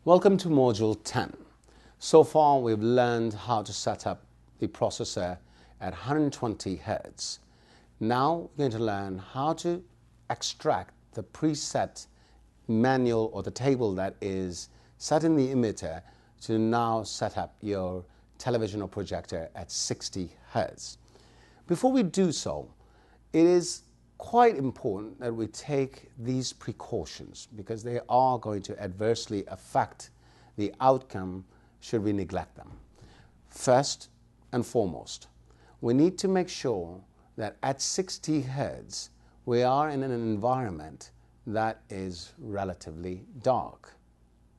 Welcome to Module 10. So far we've learned how to set up the processor at 120 Hz. Now we're going to learn how to extract the preset manual or the table that is set in the emitter to now set up your television or projector at 60 Hz. Before we do so, it is quite important that we take these precautions because they are going to adversely affect the outcome should we neglect them. First and foremost, we need to make sure that at 60 Hz we are in an environment that is relatively dark.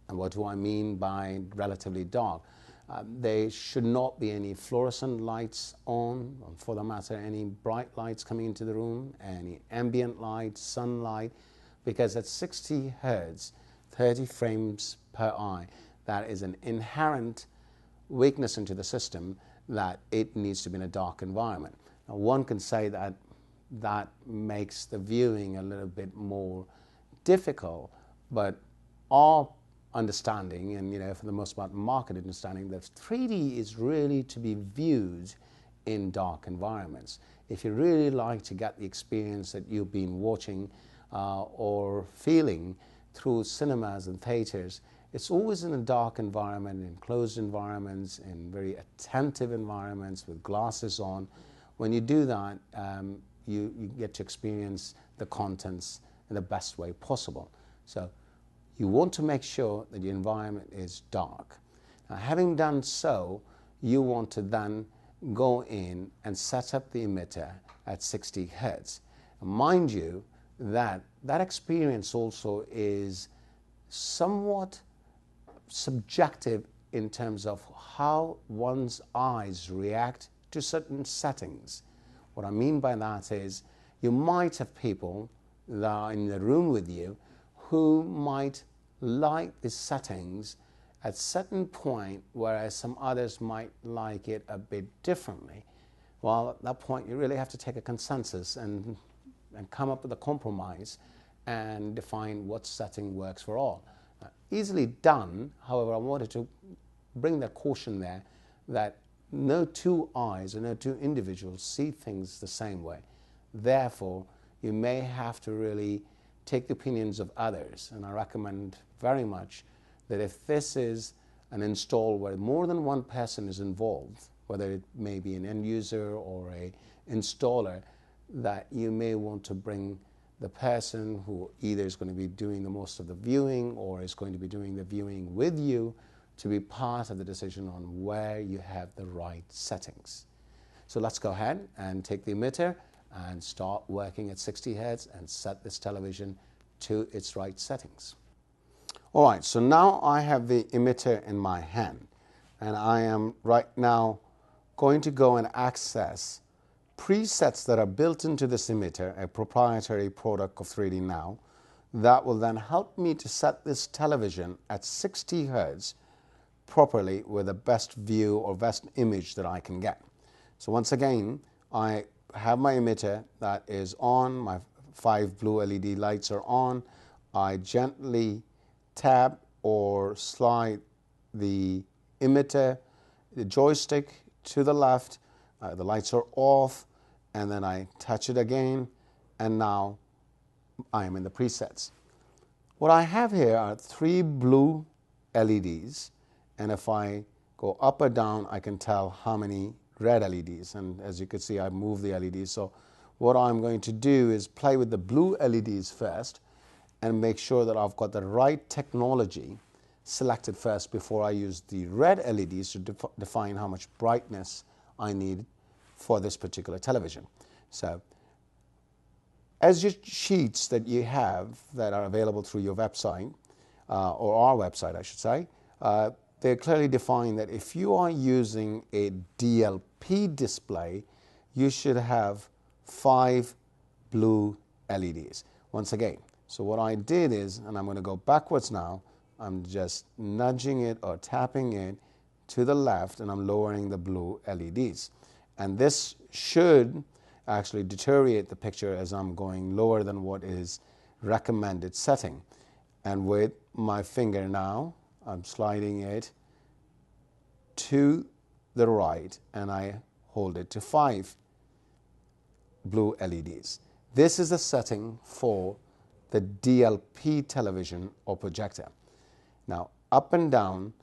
And what do I mean by relatively dark? There should not be any fluorescent lights on, or for that matter, any bright lights coming into the room, any ambient light, sunlight, because at 60 Hz, 30 frames per eye, that is an inherent weakness into the system that it needs to be in a dark environment. Now, one can say that that makes the viewing a little bit more difficult, but our understanding, and for the most part market understanding, that 3D is really to be viewed in dark environments. If you really like to get the experience that you've been watching or feeling through cinemas and theaters, it's always in a dark environment, in closed environments, in very attentive environments with glasses on. When you do that, you get to experience the contents in the best way possible. So you want to make sure that your environment is dark. Now, having done so, you want to then go in and set up the emitter at 60 Hz. Mind you, that experience also is somewhat subjective in terms of how one's eyes react to certain settings. What I mean by that is you might have people that are in the room with you who might like the settings at certain point, whereas some others might like it a bit differently. Well, at that point, you really have to take a consensus and come up with a compromise and define what setting works for all. Easily done, however, I wanted to bring that caution there that no two eyes or no two individuals see things the same way. Therefore, you may have to really take the opinions of others, and I recommend very much that if this is an install where more than one person is involved, whether it may be an end user or a installer, that you may want to bring the person who either is going to be doing the most of the viewing or is going to be doing the viewing with you to be part of the decision on where you have the right settings. So let's go ahead and take the emitter and start working at 60 Hz and set this television to its right settings. All right, so now I have the emitter in my hand, and I am right now going to go and access presets that are built into this emitter, a proprietary product of 3D Now, that will then help me to set this television at 60 Hz properly with the best view or best image that I can get. So once again, I have my emitter that is on, my 5 blue LED lights are on. I gently tap or slide the emitter, the joystick to the left, the lights are off, and then I touch it again, and now I am in the presets. What I have here are 3 blue LEDs, and if I go up or down, I can tell how many red LEDs, and as you can see, I've moved the LEDs. So what I'm going to do is play with the blue LEDs first and make sure that I've got the right technology selected first before I use the red LEDs to define how much brightness I need for this particular television. So as your sheets that you have that are available through your website, or our website I should say, they clearly define that if you are using a DLP display, you should have 5 blue LEDs. Once again, so what I did is, and I'm going to go backwards now, I'm just nudging it or tapping it to the left, and I'm lowering the blue LEDs. And this should actually deteriorate the picture as I'm going lower than what is recommended setting. And with my finger now, I'm sliding it to the right and I hold it to 5 blue LEDs. This is the setting for the DLP television or projector. Now, up and down,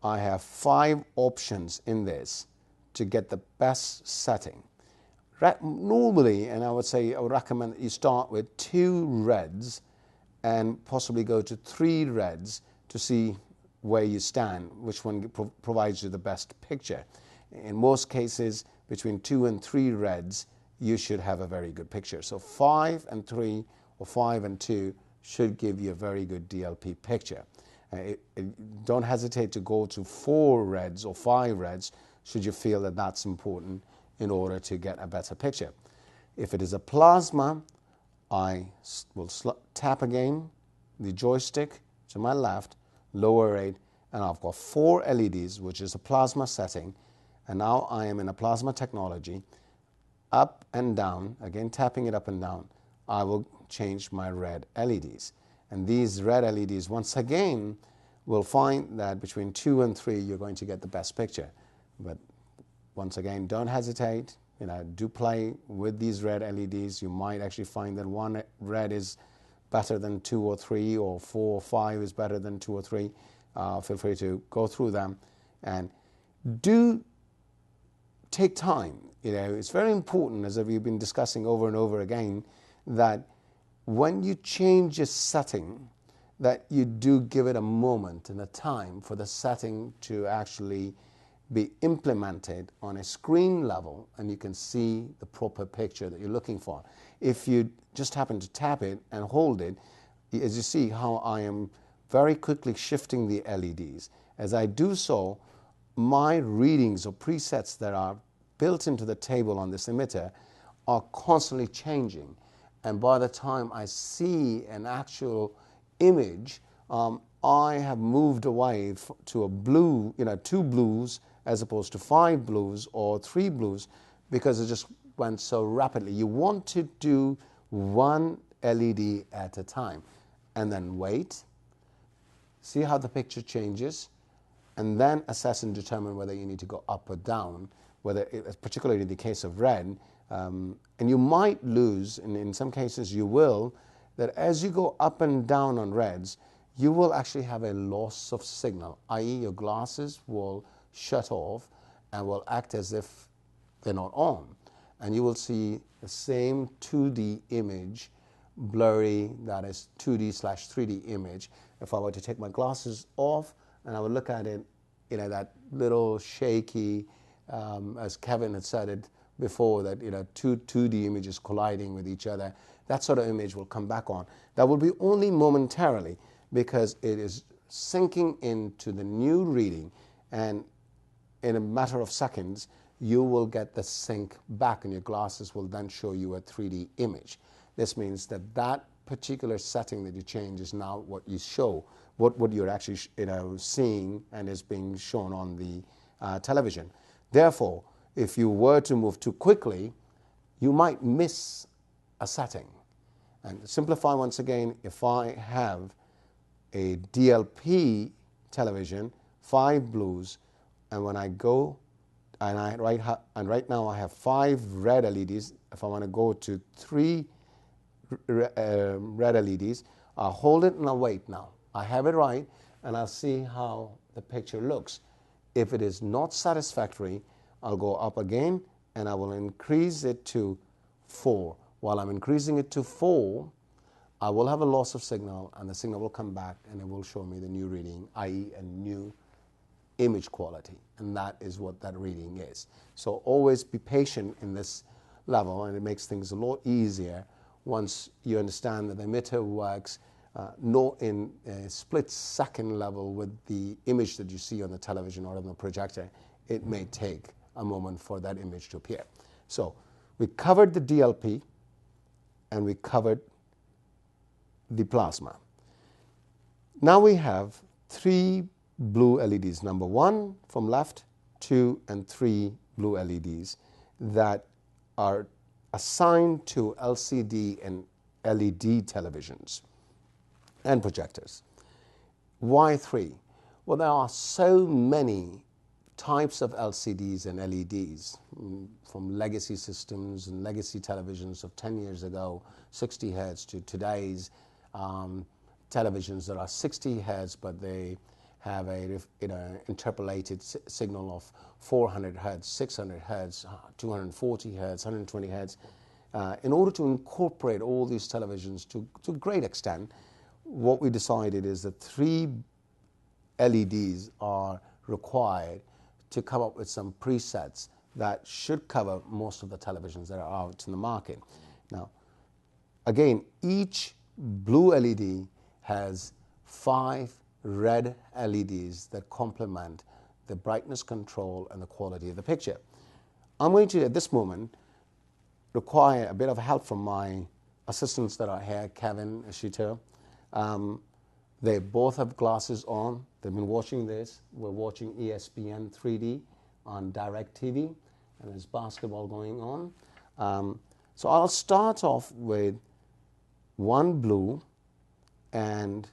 I have 5 options in this to get the best setting. Normally, and I would recommend that you start with 2 reds and possibly go to 3 reds to see where you stand, which one provides you the best picture. In most cases, between 2 and 3 reds, you should have a very good picture. So 5 and 3 or 5 and 2 should give you a very good DLP picture. Don't hesitate to go to 4 reds or 5 reds should you feel that that's important in order to get a better picture. If it is a plasma, I will tap again the joystick to my left, lower it, and I've got 4 LEDs, which is a plasma setting, and now I am in a plasma technology. Up and down, again tapping it up and down, I will change my red LEDs. And these red LEDs, once again, will find that between 2 and 3, you're going to get the best picture. But once again, don't hesitate. Do play with these red LEDs. You might actually find that 1 red is better than 2 or 3, or 4 or 5 is better than 2 or 3. Feel free to go through them and do take time. It's very important, as we've been discussing over and over again, that when you change a setting, that you do give it a moment and a time for the setting to actually be implemented on a screen level, and you can see the proper picture that you're looking for. If you just happen to tap it and hold it, as you see how I am very quickly shifting the LEDs. As I do so, my readings or presets that are built into the table on this emitter are constantly changing. And by the time I see an actual image, I have moved away to a blue, 2 blues as opposed to 5 blues or 3 blues, because it just went so rapidly. You want to do 1 LED at a time and then wait, see how the picture changes, and then assess and determine whether you need to go up or down, particularly in the case of red. And you might lose, and in some cases you will, that as you go up and down on reds, you will actually have a loss of signal, i.e. your glasses will shut off and will act as if they're not on. And you will see the same 2D image, blurry, that is 2D/3D image. If I were to take my glasses off and I would look at it, that little shaky, as Kevin had said it before, that 2D images colliding with each other, that sort of image will come back on. That will be only momentarily, because it is sinking into the new reading, and in a matter of seconds you will get the sync back, and your glasses will then show you a 3D image. This means that that particular setting that you change is now what you show, what you're actually seeing and is being shown on the television. Therefore, if you were to move too quickly, you might miss a setting. And to simplify once again, if I have a DLP television, 5 blues, and when I go, and right now I have 5 red LEDs. If I want to go to 3 red LEDs, I'll hold it and I'll wait now. I have it right, and I'll see how the picture looks. If it is not satisfactory, I'll go up again and I will increase it to 4. While I'm increasing it to 4, I will have a loss of signal, and the signal will come back and it will show me the new reading, i.e. a new image quality, and that is what that reading is. So always be patient in this level, and it makes things a lot easier once you understand that the emitter works not in a split-second level with the image that you see on the television or on the projector. It may take a moment for that image to appear. So we covered the DLP and we covered the plasma. Now we have 3 blue LEDs, number 1 from left, 2 and 3 blue LEDs that are assigned to LCD and LED televisions and projectors. Why 3? Well, there are so many types of LCDs and LEDs, from legacy systems and legacy televisions of 10 years ago, 60 hertz, to today's televisions that are 60 hertz, but they have a interpolated signal of 400 hertz, 600 hertz, 240 hertz, 120 hertz. In order to incorporate all these televisions to a great extent, what we decided is that 3 LEDs are required to come up with some presets that should cover most of the televisions that are out in the market. Now, again, each blue LED has 5 red LEDs that complement the brightness control and the quality of the picture. I'm going to, at this moment, require a bit of help from my assistants that are here, Kevin, Ashito. They both have glasses on. They've been watching this. We're watching ESPN 3D on DirecTV, and there's basketball going on. So I'll start off with 1 blue and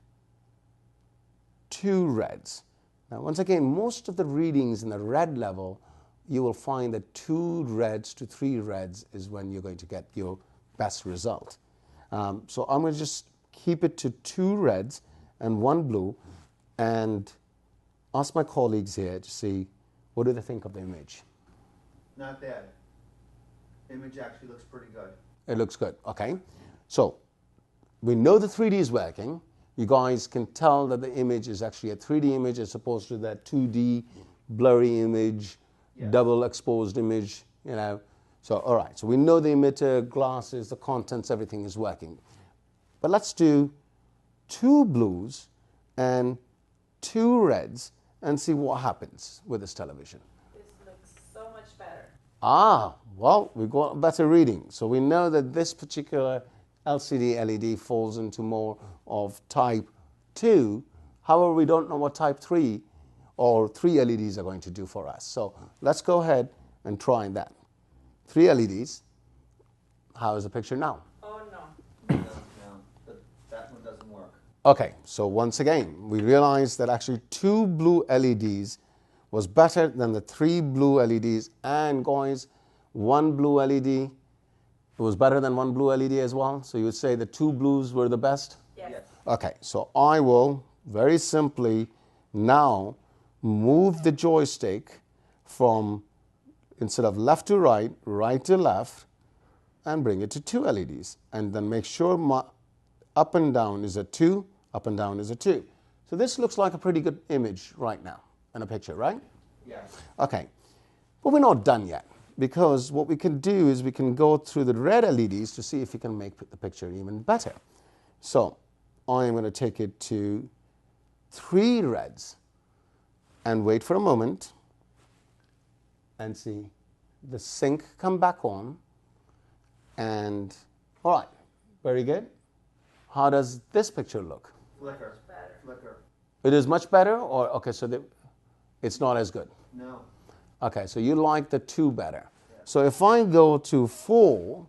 2 reds. Now, once again, most of the readings in the red level, you will find that 2 reds to 3 reds is when you're going to get your best result. So I'm going to just keep it to 2 reds and 1 blue, and ask my colleagues here to see what do they think of the image. Not bad. Image actually looks pretty good. It looks good, okay. So we know the 3D is working. You guys can tell that the image is actually a 3D image as opposed to that 2D blurry image, yes, double exposed image, you know. So, all right, so we know the emitter, glasses, the contents, everything is working. But let's do 2 blues and 2 reds and see what happens with this television. This looks so much better. Well, we've got a better reading. So we know that this particular LCD LED falls into more of type 2. However, we don't know what type 3 or 3 LEDs are going to do for us. So let's go ahead and try that. 3 LEDs. How is the picture now? Oh, no. That one doesn't work. Okay, so once again, we realized that actually 2 blue LEDs was better than the 3 blue LEDs. And guys, 1 blue LED was better than 1 blue LED as well. So you would say the 2 blues were the best? Yes. Okay, so I will very simply now move the joystick from, instead of left to right, right to left, and bring it to 2 LEDs. And then make sure my up and down is a 2, up and down is a 2. So this looks like a pretty good image right now in a picture, right? Yes. Okay, but we're not done yet, because what we can do is we can go through the red LEDs to see if we can make the picture even better. So I am going to take it to 3 reds and wait for a moment and see the sync come back on. And all right, very good. How does this picture look? Flicker. Better. Flicker. It is much better, or okay, so it's not as good. No. Okay, so you like the 2 better. Yeah. So if I go to 4,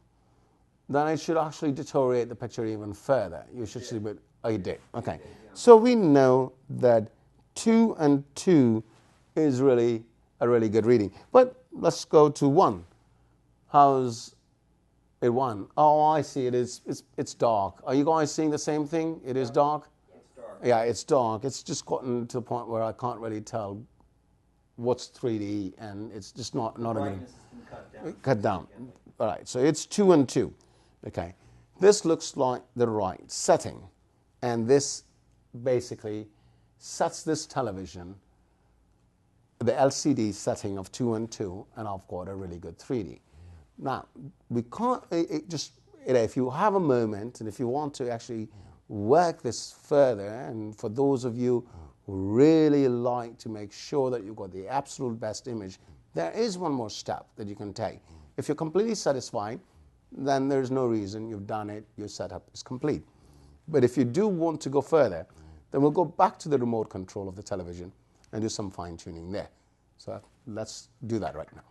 then I should actually deteriorate the picture even further. You should see, but oh, you did. Okay, yeah. So we know that 2 and 2 is really a really good reading. But let's go to 1. How's it 1? Oh, I see. It's dark. Are you guys seeing the same thing? It is dark? It's dark. Yeah, it's dark. It's just gotten to the point where I can't really tell what's 3D, and it's just not a good. Brightness has been cut down. Cut down. All right, so it's 2 and 2. Okay, this looks like the right setting, and this basically sets this television, the LCD setting of 2 and 2, and I've got a really good 3D. Now, we can't, if you have a moment and if you want to actually work this further, and for those of you who really like to make sure that you've got the absolute best image, there is one more step that you can take. If you're completely satisfied, then there's no reason, you've done it, your setup is complete. But if you do want to go further, then we'll go back to the remote control of the television and do some fine tuning there. So let's do that right now.